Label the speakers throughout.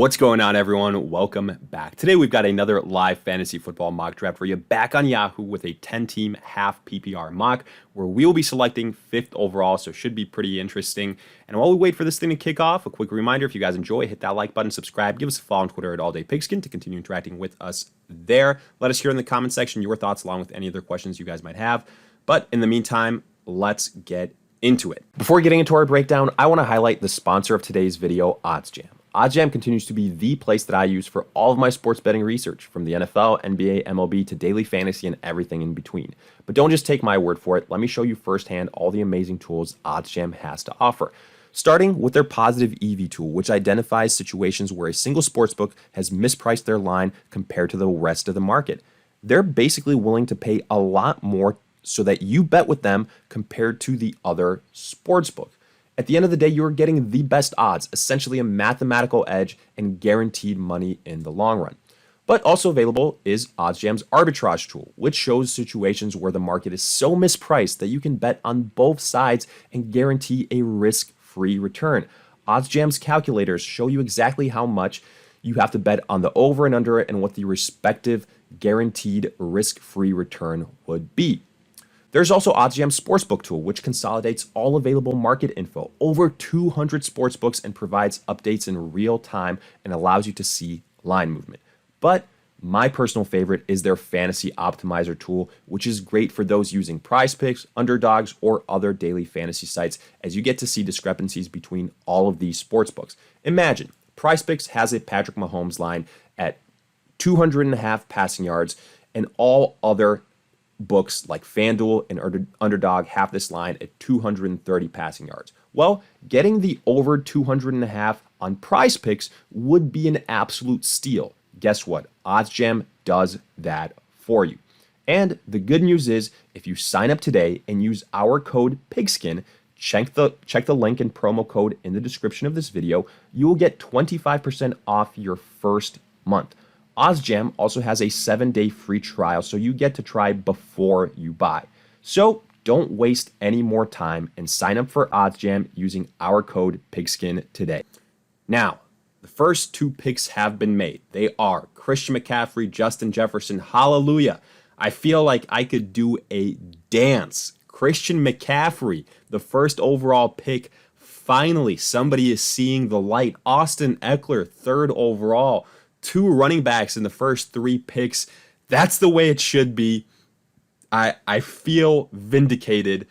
Speaker 1: What's going on, everyone? Welcome back. Today we've got another live fantasy football mock draft for you back on Yahoo with a 10-team half PPR mock where we will be selecting 5th overall, so it should be pretty interesting. And while we wait for this thing to kick off, a quick reminder, if you guys enjoy, hit that like button, subscribe, give us a follow on Twitter at Pigskin to continue interacting with us there. Let us hear in the comment section your thoughts along with any other questions you guys might have. But in the meantime, let's get into it. Before getting into our breakdown, I want to highlight the sponsor of today's video, OddsJam. OddsJam continues to be the place that I use for all of my sports betting research, from the NFL, NBA, MLB, to daily fantasy and everything in between. But don't just take my word for it. Let me show you firsthand all the amazing tools OddsJam has to offer. Starting with their positive EV tool, which identifies situations where a single sportsbook has mispriced their line compared to the rest of the market. They're basically willing to pay a lot more so that you bet with them compared to the other sportsbook. At the end of the day, you're getting the best odds, essentially a mathematical edge and guaranteed money in the long run. But also available is OddsJam's arbitrage tool, which shows situations where the market is so mispriced that you can bet on both sides and guarantee a risk-free return. OddsJam's calculators show you exactly how much you have to bet on the over and under and what the respective guaranteed risk-free return would be. There's also OddsJam's Sportsbook tool, which consolidates all available market info, over 200 sportsbooks, and provides updates in real time and allows you to see line movement. But my personal favorite is their Fantasy Optimizer tool, which is great for those using PrizePicks, Underdogs, or other daily fantasy sites, as you get to see discrepancies between all of these sportsbooks. Imagine, PrizePicks has a Patrick Mahomes line at 200.5 passing yards, and all other books like FanDuel and Underdog have this line at 230 passing yards. Well, getting the over 200.5 on PrizePicks would be an absolute steal. Guess what? OddsJam does that for you. And the good news is, if you sign up today and use our code PIGSKIN, check the link and promo code in the description of this video, you will get 25% off your first month. OddsJam also has a 7-day free trial, so you get to try before you buy. So don't waste any more time and sign up for OddsJam using our code PIGSKIN today. Now, the first 2 picks have been made. They are Christian McCaffrey, Justin Jefferson. Hallelujah. I feel like I could do a dance. Christian McCaffrey, the first overall pick. Finally, somebody is seeing the light. Austin Eckler, 3rd overall. 2 running backs in the first 3 picks. That's the way it should be. I feel vindicated,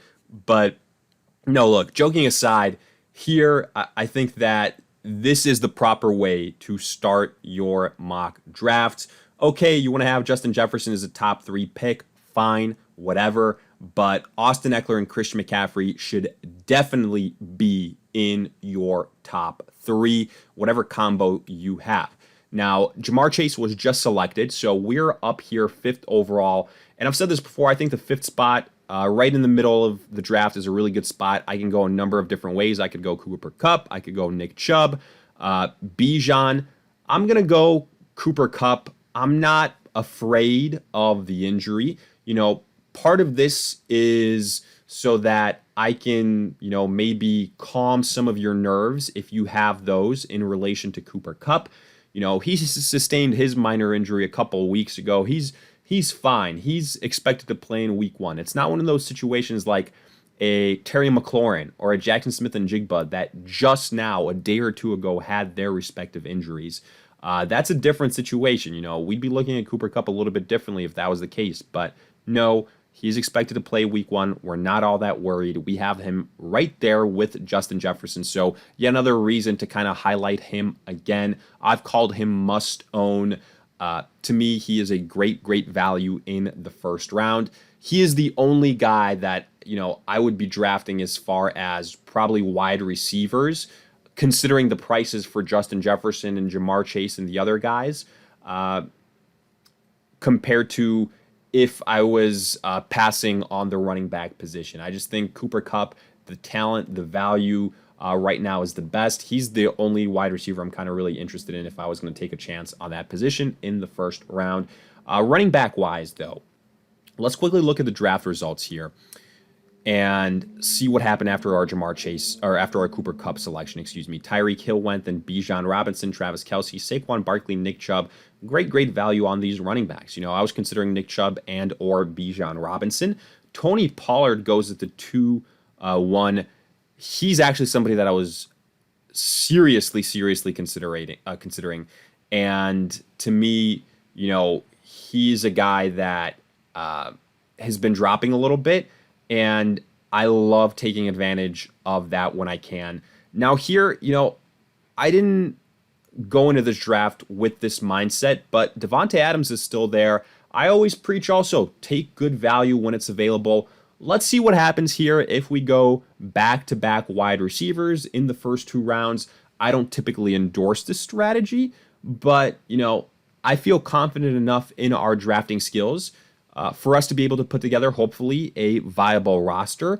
Speaker 1: but no, look, joking aside, here I think that this is the proper way to start your mock drafts. Okay, you want to have Justin Jefferson as a top 3 pick, fine, whatever, but Austin Eckler and Christian McCaffrey should definitely be in your top 3, whatever combo you have. Now, Jamar Chase was just selected, so we're up here 5th overall. And I've said this before, I think the 5th spot, right in the middle of the draft, is a really good spot. I can go a number of different ways. I could go Cooper Kupp. I could go Nick Chubb, Bijan. I'm going to go Cooper Kupp. I'm not afraid of the injury. You know, part of this is so that I can, maybe calm some of your nerves if you have those in relation to Cooper Kupp. You know, he sustained his minor injury a couple of weeks ago. He's fine. He's expected to play in week 1. It's not one of those situations like a Terry McLaurin or a Jackson Smith and Jigba that just now, a day or 2 ago, had their respective injuries. That's a different situation. We'd be looking at Cooper Kupp a little bit differently if that was the case. But no, he's expected to play week 1. We're not all that worried. We have him right there with Justin Jefferson. So yet another reason to kind of highlight him again. I've called him must own. To me, he is a great value in the first round. He is the only guy that, I would be drafting as far as probably wide receivers, considering the prices for Justin Jefferson and Jamar Chase and the other guys, compared to if I was passing on the running back position. I just think Cooper Kupp, the talent, the value right now is the best. He's the only wide receiver I'm kind of really interested in if I was going to take a chance on that position in the first round. Running back wise, though, let's quickly look at the draft results here. and see what happened after our Jamar Chase, or after our Cooper Kupp selection, excuse me. Tyreek Hill went, then Bijan Robinson, Travis Kelce, Saquon Barkley, Nick Chubb. Great value on these running backs. I was considering Nick Chubb and or Bijan Robinson. Tony Pollard goes at the 2-1. He's actually somebody that I was seriously considering. And to me, he's a guy that has been dropping a little bit, and I love taking advantage of that when I can. Now here, I didn't go into this draft with this mindset, but Davante Adams is still there. I always preach also, take good value when it's available. Let's see what happens here if we go back-to-back wide receivers in the first 2 rounds. I don't typically endorse this strategy, but, I feel confident enough in our drafting skills for us to be able to put together, hopefully, a viable roster,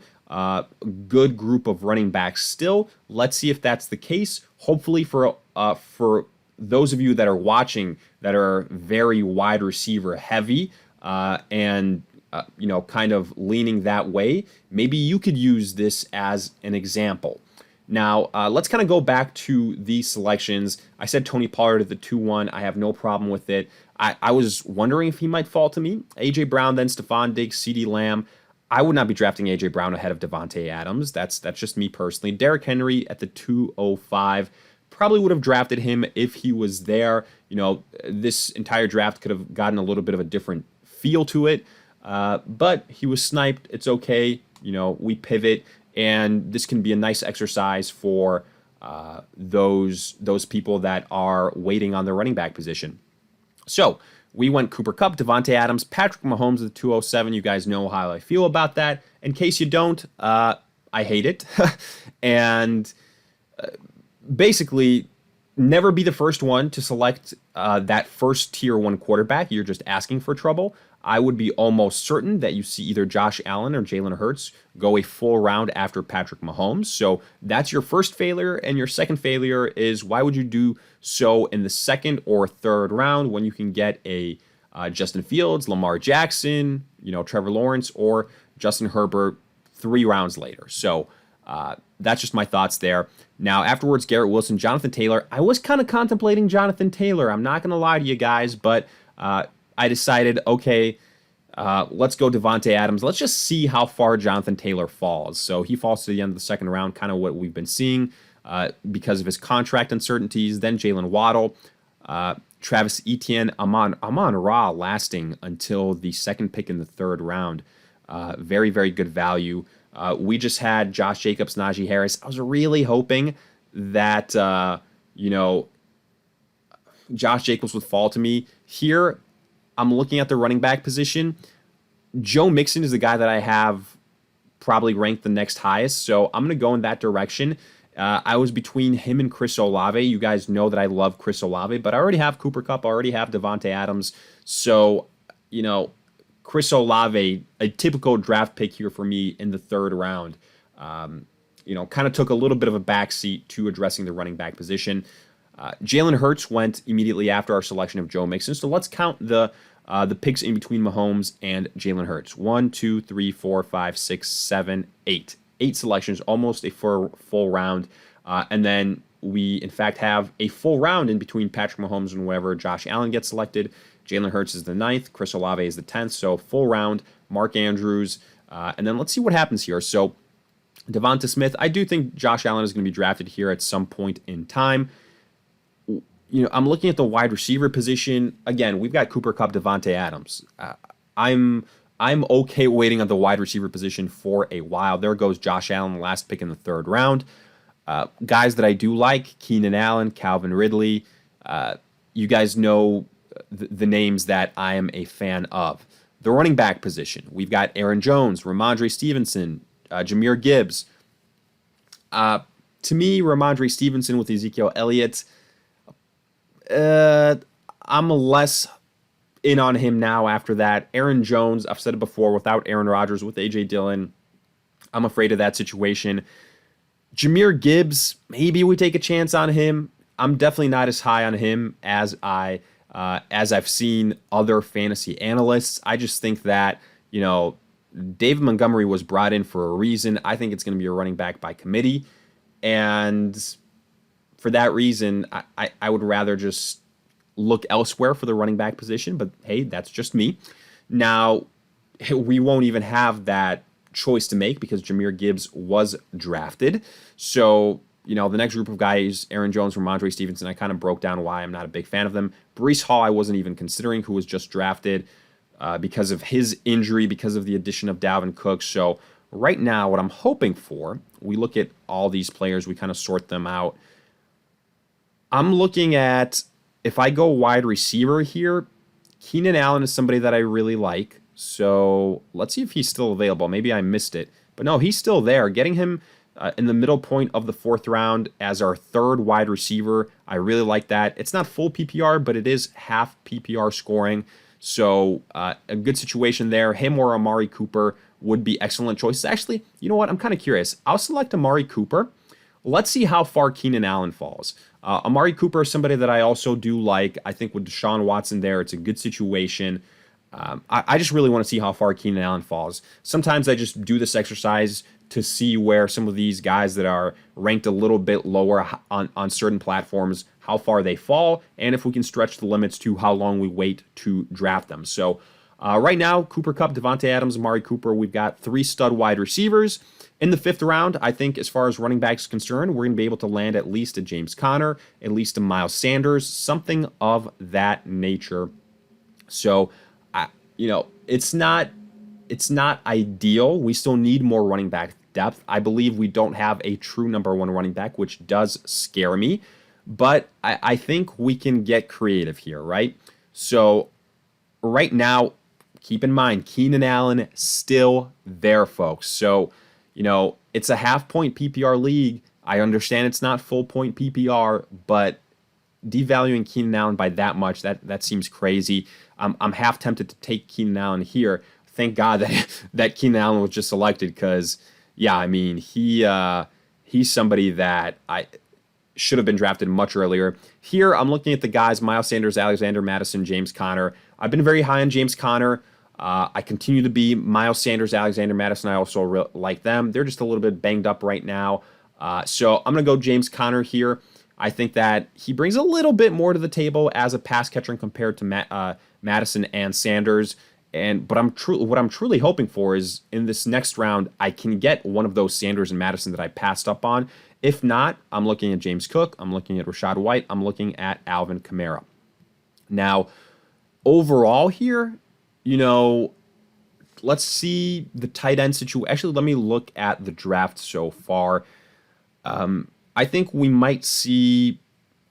Speaker 1: good group of running backs still. Let's see if that's the case. Hopefully for those of you that are watching that are very wide receiver heavy and kind of leaning that way, maybe you could use this as an example. Now, let's kind of go back to these selections. I said Tony Pollard at the 2-1. I have no problem with it. I was wondering if he might fall to me. A.J. Brown, then Stephon Diggs, CeeDee Lamb. I would not be drafting A.J. Brown ahead of Davante Adams. That's just me personally. Derrick Henry at the 205. Probably would have drafted him if he was there. This entire draft could have gotten a little bit of a different feel to it. But he was sniped. It's okay. We pivot. And this can be a nice exercise for those people that are waiting on their running back position. So we went Cooper Kupp, Davante Adams, Patrick Mahomes at the 207. You guys know how I feel about that. In case you don't, I hate it. And basically, never be the first one to select that first tier 1 quarterback. You're just asking for trouble. I would be almost certain that you see either Josh Allen or Jalen Hurts go a full round after Patrick Mahomes. So that's your first failure. And your second failure is, why would you do so in the second or third round when you can get a Justin Fields, Lamar Jackson, Trevor Lawrence, or Justin Herbert 3 rounds later? So that's just my thoughts there. Now, afterwards, Garrett Wilson, Jonathan Taylor. I was kind of contemplating Jonathan Taylor. I'm not going to lie to you guys, but I decided, okay, let's go Davante Adams. Let's just see how far Jonathan Taylor falls. So he falls to the end of the second round, kind of what we've been seeing because of his contract uncertainties. Then Jalen Waddle, Travis Etienne, Amon-Ra lasting until the second pick in the third round. Very good value. We just had Josh Jacobs, Najee Harris. I was really hoping that, Josh Jacobs would fall to me. Here, I'm looking at the running back position. Joe Mixon is the guy that I have probably ranked the next highest, so I'm going to go in that direction. I was between him and Chris Olave. You guys know that I love Chris Olave, but I already have Cooper Kupp, I already have Davante Adams. So, Chris Olave, a typical draft pick here for me in the third round, kind of took a little bit of a backseat to addressing the running back position. Jalen Hurts went immediately after our selection of Joe Mixon. So let's count the picks in between Mahomes and Jalen Hurts. 1, 2, 3, 4, 5, 6, 7, 8. 8 selections, almost a full round. And then we, in fact, have a full round in between Patrick Mahomes and wherever Josh Allen gets selected. Jalen Hurts is the 9th. Chris Olave is the 10th. So full round, Mark Andrews. And then let's see what happens here. So Devonta Smith, I do think Josh Allen is going to be drafted here at some point in time. I'm looking at the wide receiver position. Again, we've got Cooper Kupp, Davante Adams. I'm okay waiting on the wide receiver position for a while. There goes Josh Allen, last pick in the third round. Guys that I do like, Keenan Allen, Calvin Ridley. You guys know the names that I am a fan of. The running back position, we've got Aaron Jones, Ramondre Stevenson, Jahmyr Gibbs. To me, Ramondre Stevenson with Ezekiel Elliott, I'm less in on him now after that. Aaron Jones, I've said it before, without Aaron Rodgers, with A.J. Dillon, I'm afraid of that situation. Jahmyr Gibbs, maybe we take a chance on him. I'm definitely not as high on him as I've seen other fantasy analysts. I just think that, David Montgomery was brought in for a reason. I think it's going to be a running back by committee. And for that reason, I would rather just look elsewhere for the running back position. But hey, that's just me. Now, we won't even have that choice to make because Jahmyr Gibbs was drafted. So, the next group of guys, Aaron Jones, Ramondre Stevenson, I kind of broke down why I'm not a big fan of them. Breece Hall, I wasn't even considering, who was just drafted because of his injury, because of the addition of Dalvin Cook. So right now, what I'm hoping for, we look at all these players, we kind of sort them out. I'm looking at, if I go wide receiver here, Keenan Allen is somebody that I really like. So let's see if he's still available. Maybe I missed it. But no, he's still there. Getting him in the middle point of the 4th round as our 3rd wide receiver, I really like that. It's not full PPR, but it is half PPR scoring. So a good situation there. Him or Amari Cooper would be excellent choices. Actually, you know what? I'm kind of curious. I'll select Amari Cooper. Let's see how far Keenan Allen falls. Amari Cooper is somebody that I also do like. I think with Deshaun Watson there, it's a good situation. I just really want to see how far Keenan Allen falls. Sometimes I just do this exercise to see where some of these guys that are ranked a little bit lower on certain platforms, how far they fall, and if we can stretch the limits to how long we wait to draft them. So right now, Cooper Kupp, Devontae Adams, Amari Cooper, we've got 3 stud wide receivers. In the 5th round, I think as far as running backs concerned, we're going to be able to land at least a James Conner, at least a Miles Sanders, something of that nature. So, it's not ideal. We still need more running back depth. I believe we don't have a true number 1 running back, which does scare me. But I think we can get creative here, right? So right now, keep in mind, Keenan Allen still there, folks. So, it's a half-point PPR league. I understand it's not full-point PPR, but devaluing Keenan Allen by that much, that seems crazy. I'm half tempted to take Keenan Allen here. Thank God that Keenan Allen was just selected because, he's somebody that I should have been drafted much earlier. Here, I'm looking at the guys, Miles Sanders, Alexander Mattison, James Conner. I've been very high on James Conner. I continue to be Miles Sanders, Alexander Mattison. I also like them. They're just a little bit banged up right now. So I'm going to go James Conner here. I think that he brings a little bit more to the table as a pass catcher compared to Madison and Sanders. But what I'm truly hoping for is in this next round, I can get one of those Sanders and Madison that I passed up on. If not, I'm looking at James Cook. I'm looking at Rachaad White. I'm looking at Alvin Kamara. Now, overall here, let's see the tight end situation. Actually, let me look at the draft so far. I think we might see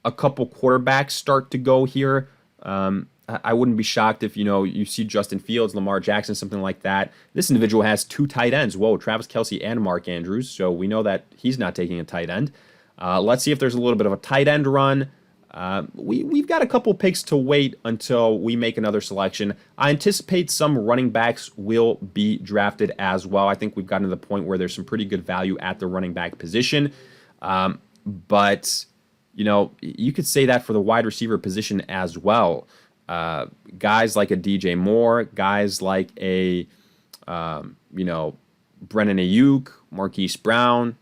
Speaker 1: a couple quarterbacks start to go here. I wouldn't be shocked if, you see Justin Fields, Lamar Jackson, something like that. This individual has 2 tight ends. Whoa, Travis Kelce and Mark Andrews. So we know that he's not taking a tight end. Let's see if there's a little bit of a tight end run. We've got a couple picks to wait until we make another selection. I anticipate some running backs will be drafted as well. I think we've gotten to the point where there's some pretty good value at the running back position. But, you could say that for the wide receiver position as well. Guys like a DJ Moore, guys like a, Brennan Ayuk, Marquise Brown,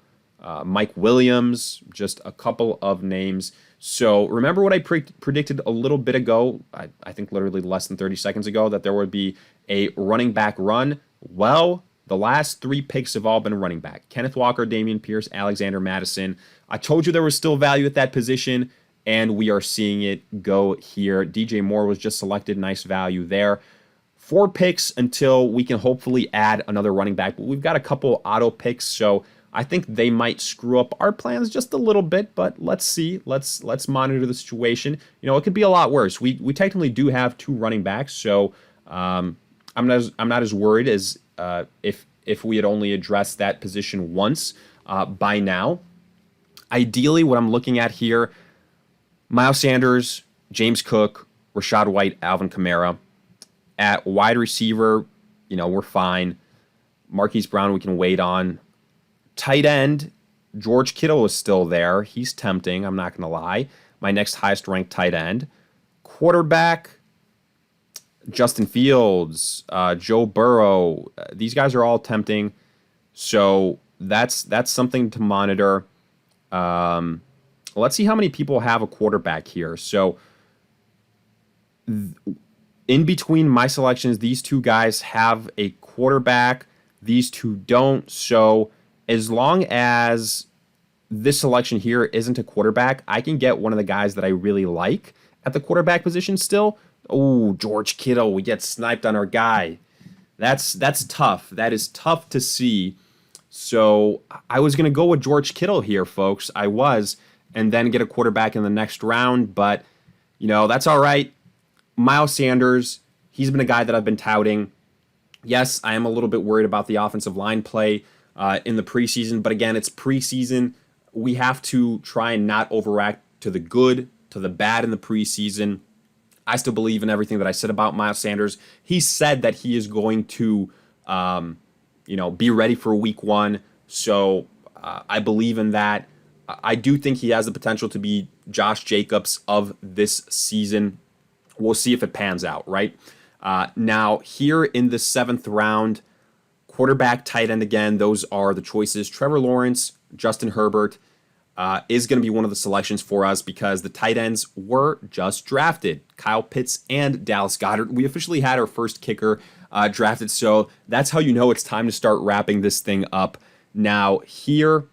Speaker 1: Mike Williams, just a couple of names. So remember what I predicted a little bit ago, I think literally less than 30 seconds ago, that there would be a running back run? Well, the last 3 picks have all been running back. Kenneth Walker, Dameon Pierce, Alexander Mattison. I told you there was still value at that position, and we are seeing it go here. DJ Moore was just selected. Nice value there. 4 picks until we can hopefully add another running back. But we've got a couple auto picks, so I think they might screw up our plans just a little bit, but let's see. Let's monitor the situation. It could be a lot worse. We technically do have 2 running backs, so I'm not as worried as if we had only addressed that position once by now. Ideally, what I'm looking at here, Miles Sanders, James Cook, Rachaad White, Alvin Kamara. At wide receiver, we're fine. Marquise Brown, we can wait on. Tight end, George Kittle is still there. He's tempting, I'm not going to lie. My next highest ranked tight end. Quarterback, Justin Fields, Joe Burrow. These guys are all tempting. So that's something to monitor. Let's see how many people have a quarterback here. So in between my selections, these two guys have a quarterback. These two don't. So as long as this selection here isn't a quarterback, I can get one of the guys that I really like at the quarterback position still. Oh, George Kittle, we get sniped on our guy. That's tough. That is tough to see. So I was going to go with George Kittle here, folks. I was, and then get a quarterback in the next round. But, that's all right. Miles Sanders, he's been a guy that I've been touting. Yes, I am a little bit worried about the offensive line play in the preseason. But again, it's preseason. We have to try and not overreact to the good, to the bad in the preseason. I still believe in everything that I said about Miles Sanders. He said that he is going to, be ready for week 1. So I believe in that. I do think he has the potential to be Josh Jacobs of this season. We'll see if it pans out, right? Now, here in the 7th round, quarterback, tight end again, those are the choices. Trevor Lawrence, Justin Herbert is going to be one of the selections for us because the tight ends were just drafted. Kyle Pitts and Dallas Goedert. We officially had our first kicker drafted, so that's how you know it's time to start wrapping this thing up. Now, here,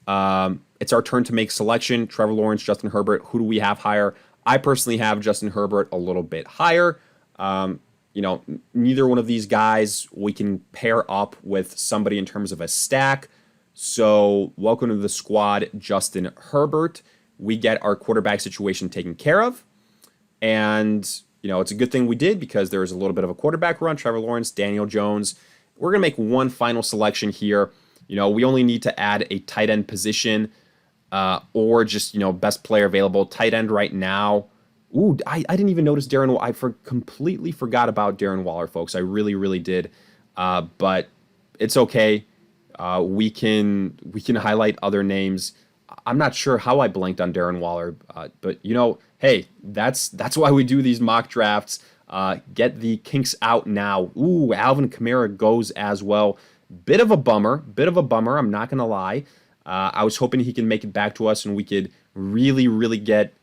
Speaker 1: it's our turn to make selection. Trevor Lawrence, Justin Herbert. Who do we have higher? I personally have Justin Herbert a little bit higher. Neither one of these guys we can pair up with somebody in terms of a stack. So welcome to the squad, Justin Herbert. We get our quarterback situation taken care of. And, it's a good thing we did because there was a little bit of a quarterback run. Trevor Lawrence, Daniel Jones. We're going to make one final selection here. We only need to add a tight end position or just, best player available. Tight end right now. Ooh, I didn't even notice Darren Waller. Completely forgot about Darren Waller, folks. I really, really did. But it's okay. We can highlight other names. I'm not sure how I blanked on Darren Waller, but hey, that's why we do these mock drafts. Get the kinks out now. Ooh, Alvin Kamara goes as well. Bit of a bummer. I'm not gonna lie. I was hoping he can make it back to us and we could really, really get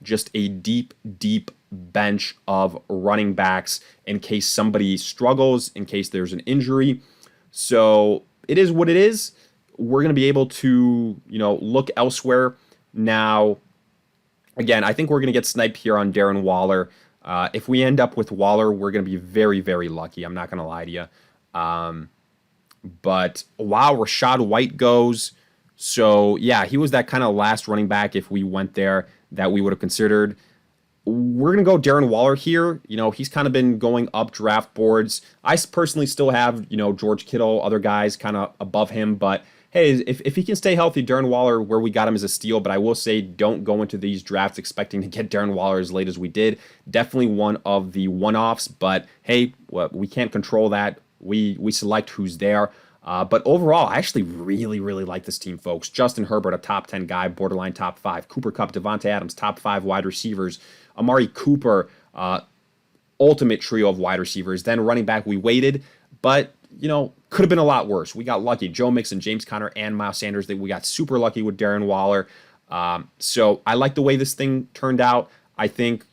Speaker 1: just a deep, deep bench of running backs in case somebody struggles, in case there's an injury. So it is what it is. We're going to be able to, look elsewhere. Now, again, I think we're going to get sniped here on Darren Waller. If we end up with Waller, we're going to be very, very lucky. I'm not going to lie to you. But, wow, Rachaad White goes. So, yeah, he was that kind of last running back, if we went there, that we would have considered. We're going to go Darren Waller here. He's kind of been going up draft boards. I personally still have, George Kittle, other guys kind of above him. But, hey, if he can stay healthy, Darren Waller, where we got him is a steal. But I will say don't go into these drafts expecting to get Darren Waller as late as we did. Definitely one of the one-offs. But, hey, we can't control that. We select who's there. But overall, I actually really, really like this team, folks. Justin Herbert, a top 10 guy, borderline top 5. Cooper Kupp, Devontae Adams, top 5 wide receivers. Amari Cooper, ultimate trio of wide receivers. Then running back, we waited, but, could have been a lot worse. We got lucky. Joe Mixon, James Conner, and Miles Sanders. We got super lucky with Darren Waller. So I like the way this thing turned out. I think,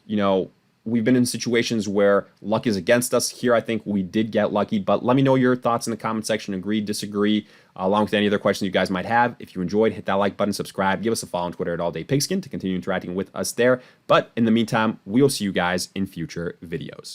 Speaker 1: we've been in situations where luck is against us. Here, I think we did get lucky, but let me know your thoughts in the comment section. Agree, disagree, along with any other questions you guys might have. If you enjoyed, hit that like button, subscribe, give us a follow on Twitter at AllDayPigskin to continue interacting with us there. But in the meantime, we'll see you guys in future videos.